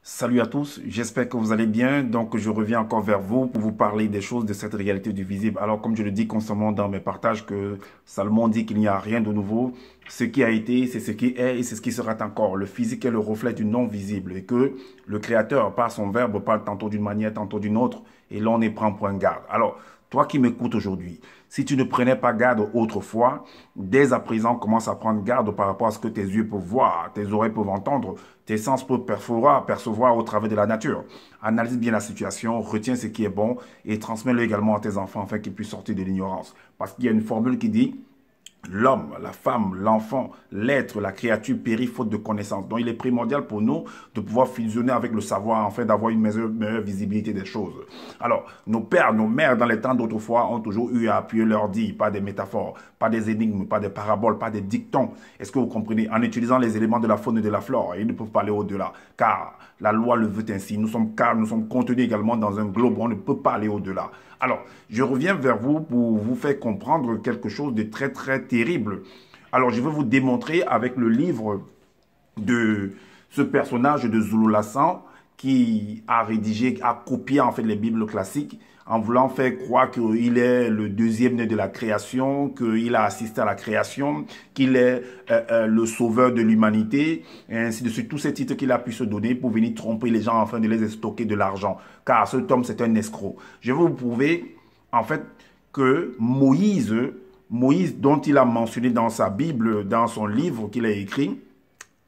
Salut à tous, j'espère que vous allez bien. Donc, je reviens encore vers vous pour vous parler des choses de cette réalité du visible. Alors, comme je le dis constamment dans mes partages, que Salomon dit qu'il n'y a rien de nouveau. Ce qui a été, c'est ce qui est et c'est ce qui sera encore. Le physique est le reflet du non visible et que le Créateur, par son verbe, parle tantôt d'une manière, tantôt d'une autre et l'on y prend point garde. Alors, toi qui m'écoutes aujourd'hui, si tu ne prenais pas garde autrefois, dès à présent, commence à prendre garde par rapport à ce que tes yeux peuvent voir, tes oreilles peuvent entendre, tes sens peuvent percevoir au travers de la nature. Analyse bien la situation, retiens ce qui est bon et transmets-le également à tes enfants afin qu'ils puissent sortir de l'ignorance. Parce qu'il y a une formule qui dit: l'homme, la femme, l'enfant, l'être, la créature périt faute de connaissance. Donc, il est primordial pour nous de pouvoir fusionner avec le savoir afin d'avoir une meilleure visibilité des choses. Alors, nos pères, nos mères, dans les temps d'autrefois, ont toujours eu à appuyer leur dit, pas des métaphores, pas des énigmes, pas des paraboles, pas des dictons. Est-ce que vous comprenez? En utilisant les éléments de la faune et de la flore, ils ne peuvent pas aller au-delà, car la loi le veut ainsi. Nous sommes contenus également dans un globe où on ne peut pas aller au-delà. Alors, je reviens vers vous pour vous faire comprendre quelque chose de très, très terrible. Alors, je vais vous démontrer avec le livre de ce personnage de Zulu Lassan qui a rédigé, a copié en fait les Bibles classiques en voulant faire croire qu'il est le deuxième né de la création, qu'il a assisté à la création, qu'il est le sauveur de l'humanité, et ainsi de suite. Tous ces titres qu'il a pu se donner pour venir tromper les gens afin de les stocker de l'argent. Car cet homme, c'est un escroc. Je vais vous prouver, en fait, que Moïse, dont il a mentionné dans sa Bible, dans son livre qu'il a écrit,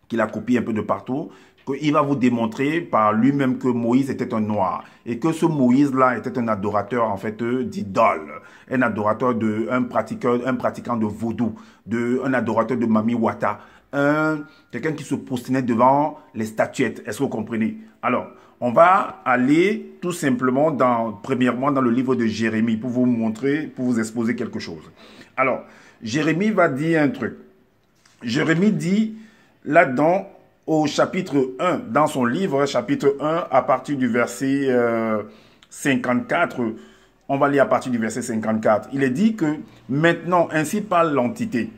qu'il a copié un peu de partout, qu'il va vous démontrer par lui-même que Moïse était un noir et que ce Moïse-là était un adorateur en fait d'idoles, un adorateur un pratiquant de vaudou, un adorateur de Mami Wata, quelqu'un qui se postinait devant les statuettes. Est-ce que vous comprenez? Alors, on va aller tout simplement premièrement dans le livre de Jérémie pour vous montrer, pour vous exposer quelque chose. Alors, Jérémie va dire un truc. Jérémie dit là-dedans, au chapitre 1, dans son livre, chapitre 1, à partir du verset 54, on va lire à partir du verset 54. Il est dit que maintenant, ainsi parle l'entité.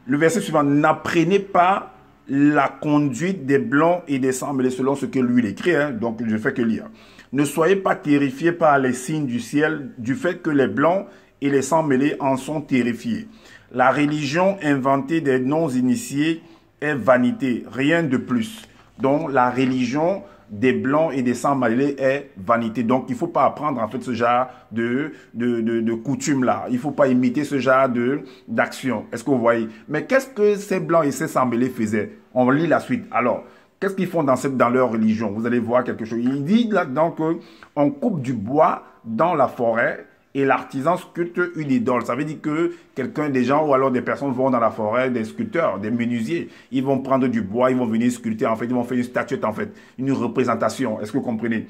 Le verset suivant: n'apprenez pas la conduite des blancs et des sangs mêlés, selon ce que lui il écrit, hein, donc je ne fais que lire. Ne soyez pas terrifiés par les signes du ciel, du fait que les blancs et les sangs mêlés en sont terrifiés. La religion inventée des non-initiés est vanité, rien de plus. Donc, la religion des blancs et des sangs mêlés est vanité. Donc, il ne faut pas apprendre en fait ce genre de coutume-là. Il ne faut pas imiter ce genre d'action. Est-ce que vous voyez? Mais qu'est-ce que ces blancs et ces sangs mêlés faisaient? On lit la suite. Alors, qu'est-ce qu'ils font dans leur religion? Vous allez voir quelque chose. Il dit là-dedans qu'on coupe du bois dans la forêt et l'artisan sculpte une idole. Ça veut dire que des gens ou alors des personnes vont dans la forêt, des sculpteurs, des menuisiers. Ils vont prendre du bois, ils vont venir sculpter, en fait, ils vont faire une statuette, en fait, une représentation. Est-ce que vous comprenez?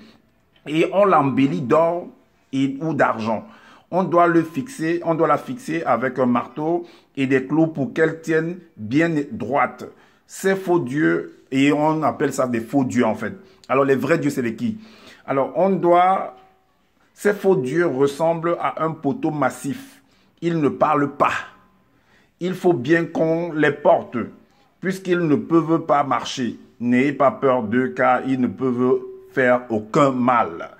Et on l'embellit d'or ou d'argent. On doit la fixer avec un marteau et des clous pour qu'elle tienne bien droite. Ces faux dieux, et on appelle ça des faux dieux, en fait. Alors, les vrais dieux, c'est les qui? Alors, ces faux dieux ressemblent à un poteau massif. Ils ne parlent pas. Il faut bien qu'on les porte, puisqu'ils ne peuvent pas marcher. N'ayez pas peur d'eux, car ils ne peuvent faire aucun mal.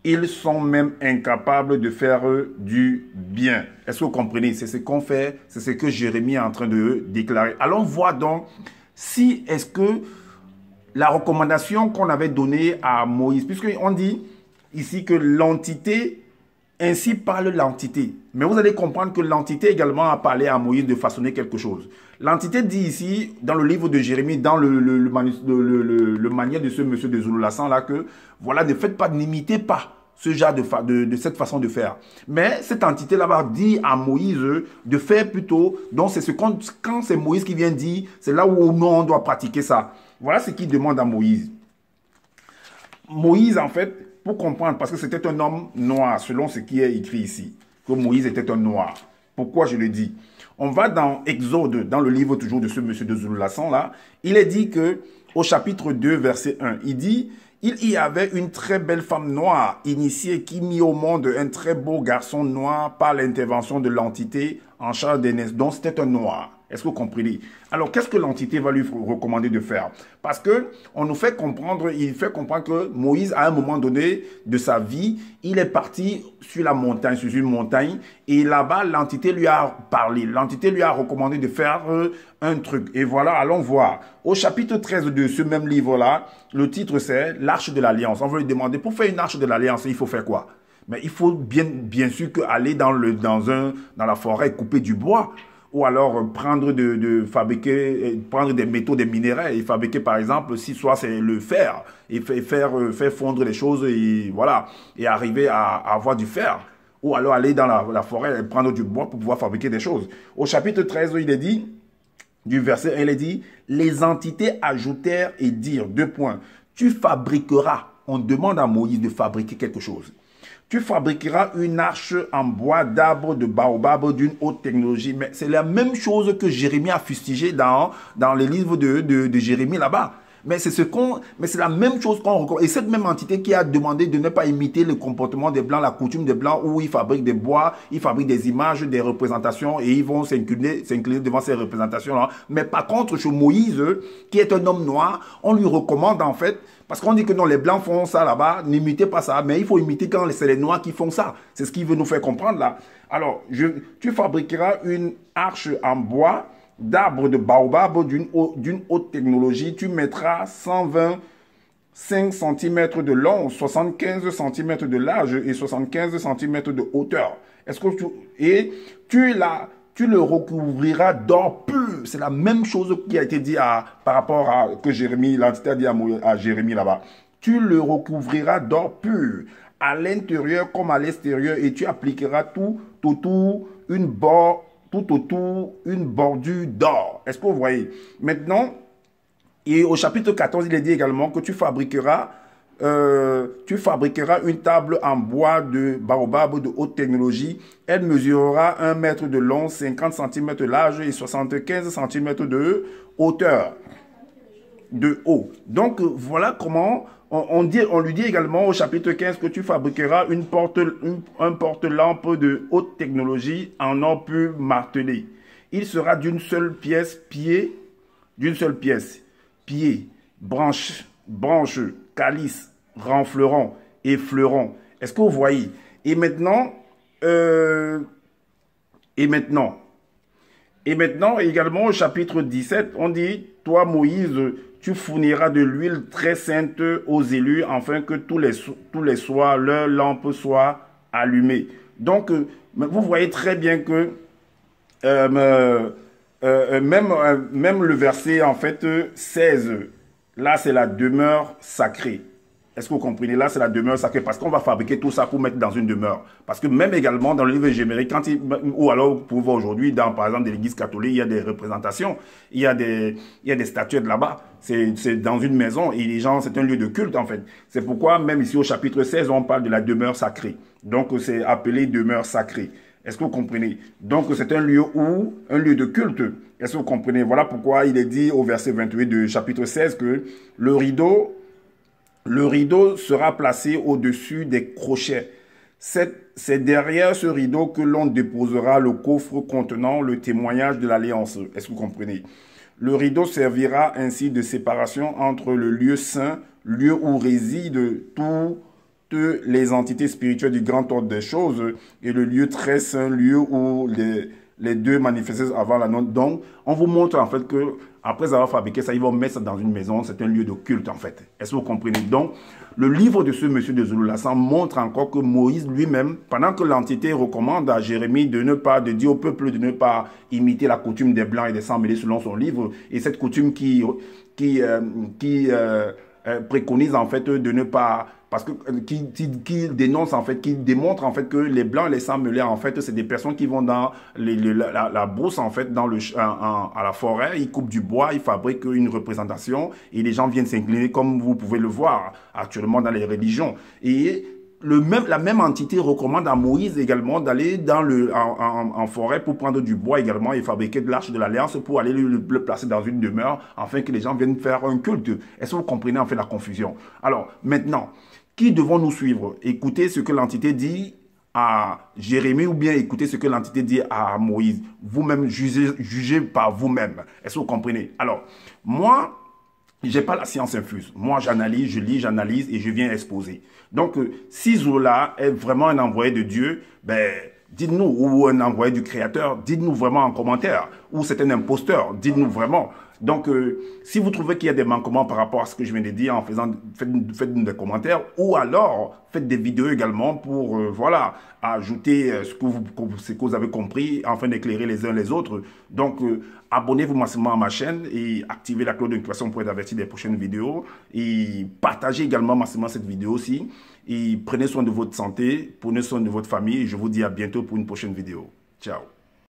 Ils sont même incapables de faire du bien. Est-ce que vous comprenez? C'est ce qu'on fait, c'est ce que Jérémie est en train de déclarer. Allons voir donc si est-ce que la recommandation qu'on avait donnée à Moïse, puisqu'on dit ici que l'entité, ainsi parle l'entité. Mais vous allez comprendre que l'entité également a parlé à Moïse de façonner quelque chose. L'entité dit ici, dans le livre de Jérémie, dans le manuel de ce monsieur de Zulu Lassan là, que voilà, ne faites pas, n'imitez pas ce genre de cette façon de faire. Mais cette entité-là va dire à Moïse de faire plutôt, donc c'est quand c'est Moïse qui vient dire, c'est là où nous on doit pratiquer ça. Voilà ce qu'il demande à Moïse. Moïse, en fait, pour comprendre, parce que c'était un homme noir, selon ce qui est écrit ici, que Moïse était un noir. Pourquoi je le dis? On va dans Exode, dans le livre toujours de ce monsieur de Zulu Lassan là, il est dit que, au chapitre 2, verset 1, il dit: il y avait une très belle femme noire, initiée, qui mit au monde un très beau garçon noir par l'intervention de l'entité en charge des naissances. Donc c'était un noir. Est-ce que vous comprenez? Alors, qu'est-ce que l'entité va lui recommander de faire? Parce que on nous fait comprendre, il fait comprendre que Moïse, à un moment donné de sa vie, il est parti sur la montagne, sur une montagne, et là-bas, l'entité lui a parlé. L'entité lui a recommandé de faire un truc. Et voilà, allons voir. Au chapitre 13 de ce même livre-là, le titre c'est l'Arche de l'Alliance. On veut lui demander, pour faire une Arche de l'Alliance, il faut faire quoi? Mais il faut bien sûr aller dans la forêt et couper du bois. Ou alors prendre fabriquer, prendre des métaux, des minéraux et fabriquer par exemple, si soit c'est le fer, et faire fondre les choses et voilà, et arriver à avoir du fer. Ou alors aller dans la forêt et prendre du bois pour pouvoir fabriquer des choses. Au chapitre 13, il est dit, du verset 1, il est dit, les entités ajoutèrent et dirent, deux points, tu fabriqueras, on demande à Moïse de fabriquer quelque chose. Tu fabriqueras une arche en bois d'arbre de baobab d'une haute technologie. Mais c'est la même chose que Jérémie a fustigé dans les livres de Jérémie là-bas. Mais c'est la même chose qu'on rencontre. Et cette même entité qui a demandé de ne pas imiter le comportement des Blancs, la coutume des Blancs, où ils fabriquent des bois, ils fabriquent des images, des représentations, et ils vont s'incliner devant ces représentations-là. Mais par contre, chez Moïse, qui est un homme noir, on lui recommande en fait, parce qu'on dit que non, les Blancs font ça là-bas, n'imitez pas ça, mais il faut imiter quand c'est les Noirs qui font ça. C'est ce qu'il veut nous faire comprendre là. Alors, tu fabriqueras une arche en bois, d'arbres de baobab d'une haute technologie, tu mettras 125 cm de long, 75 cm de large et 75 cm de hauteur. Tu le recouvriras d'or pur. C'est la même chose qui a été dit par rapport à que Jérémie, l'entité a dit à Jérémie là-bas. Tu le recouvriras d'or pur à l'intérieur comme à l'extérieur et tu appliqueras tout autour une bordure d'or. Est-ce que vous voyez? Maintenant, et au chapitre 14, il est dit également que tu fabriqueras une table en bois de baobab de haute technologie. Elle mesurera 1 mètre de long, 50 cm de large et 75 cm de hauteur, de haut. Donc, voilà comment on lui dit également au chapitre 15 que tu fabriqueras un porte-lampe de haute technologie en or pur martelé. Il sera d'une seule pièce, pied, branche, calice, renfleron et fleuron. Est-ce que vous voyez? Et maintenant, également au chapitre 17, on dit, toi Moïse, tu fourniras de l'huile très sainte aux élus, afin que tous les soirs, leur lampe soit allumée. Donc, vous voyez très bien que même le verset, en fait, 16, là, c'est la demeure sacrée. Est-ce que vous comprenez? Là, c'est la demeure sacrée parce qu'on va fabriquer tout ça pour mettre dans une demeure. Parce que même également dans le livre gémérique, ou alors pour voir aujourd'hui, par exemple, de l'église catholique, il y a des représentations, il y a des statuettes là-bas. C'est dans une maison et les gens, c'est un lieu de culte en fait. C'est pourquoi même ici au chapitre 16, on parle de la demeure sacrée. Donc, c'est appelé demeure sacrée. Est-ce que vous comprenez? Donc, c'est un lieu de culte. Est-ce que vous comprenez? Voilà pourquoi il est dit au verset 28 du chapitre 16 que le rideau sera placé au-dessus des crochets. C'est derrière ce rideau que l'on déposera le coffre contenant le témoignage de l'alliance. Est-ce que vous comprenez? Le rideau servira ainsi de séparation entre le lieu saint, lieu où résident toutes les entités spirituelles du grand ordre des choses, et le lieu très saint, lieu où les deux manifestaient avant la nôtre. Donc, on vous montre en fait que après avoir fabriqué ça, ils vont mettre ça dans une maison. C'est un lieu de culte en fait. Est-ce que vous comprenez? Donc, le livre de ce monsieur de Zululassan montre encore que Moïse lui-même, pendant que l'entité recommande à Jérémie de dire au peuple de ne pas imiter la coutume des Blancs et des Sans-Mêlés selon son livre, et cette coutume qui préconise en fait de ne pas, parce que qui dénonce en fait, qui démontre en fait que les Blancs et les Sans-Mêlés en fait c'est des personnes qui vont dans la brousse en fait, à la forêt, ils coupent du bois, ils fabriquent une représentation et les gens viennent s'incliner comme vous pouvez le voir actuellement dans les religions. Et la même entité recommande à Moïse également d'aller en forêt pour prendre du bois également et fabriquer de l'arche de l'alliance pour aller le placer dans une demeure afin que les gens viennent faire un culte. Est-ce que vous comprenez en fait la confusion? Alors maintenant, qui devons-nous suivre? Écoutez ce que l'entité dit à Jérémie ou bien écoutez ce que l'entité dit à Moïse. Vous-même, jugez par vous-même. Est-ce que vous comprenez? Alors, moi, j'ai pas la science infuse. Moi, j'analyse, je lis, j'analyse et je viens exposer. Donc, si Zola est vraiment un envoyé de Dieu, ben, dites-nous, ou un envoyé du Créateur, dites-nous vraiment en commentaire. Ou c'est un imposteur, dites-nous vraiment. Donc, si vous trouvez qu'il y a des manquements par rapport à ce que je viens de dire, en faisant, faites des commentaires, ou alors faites des vidéos également pour, voilà, ajouter ce que vous avez compris, afin d'éclairer les uns les autres. Donc, abonnez-vous massivement à ma chaîne et activez la cloche de notification pour être averti des prochaines vidéos. Et partagez également massivement cette vidéo aussi. Et prenez soin de votre santé, prenez soin de votre famille. Et je vous dis à bientôt pour une prochaine vidéo. Ciao.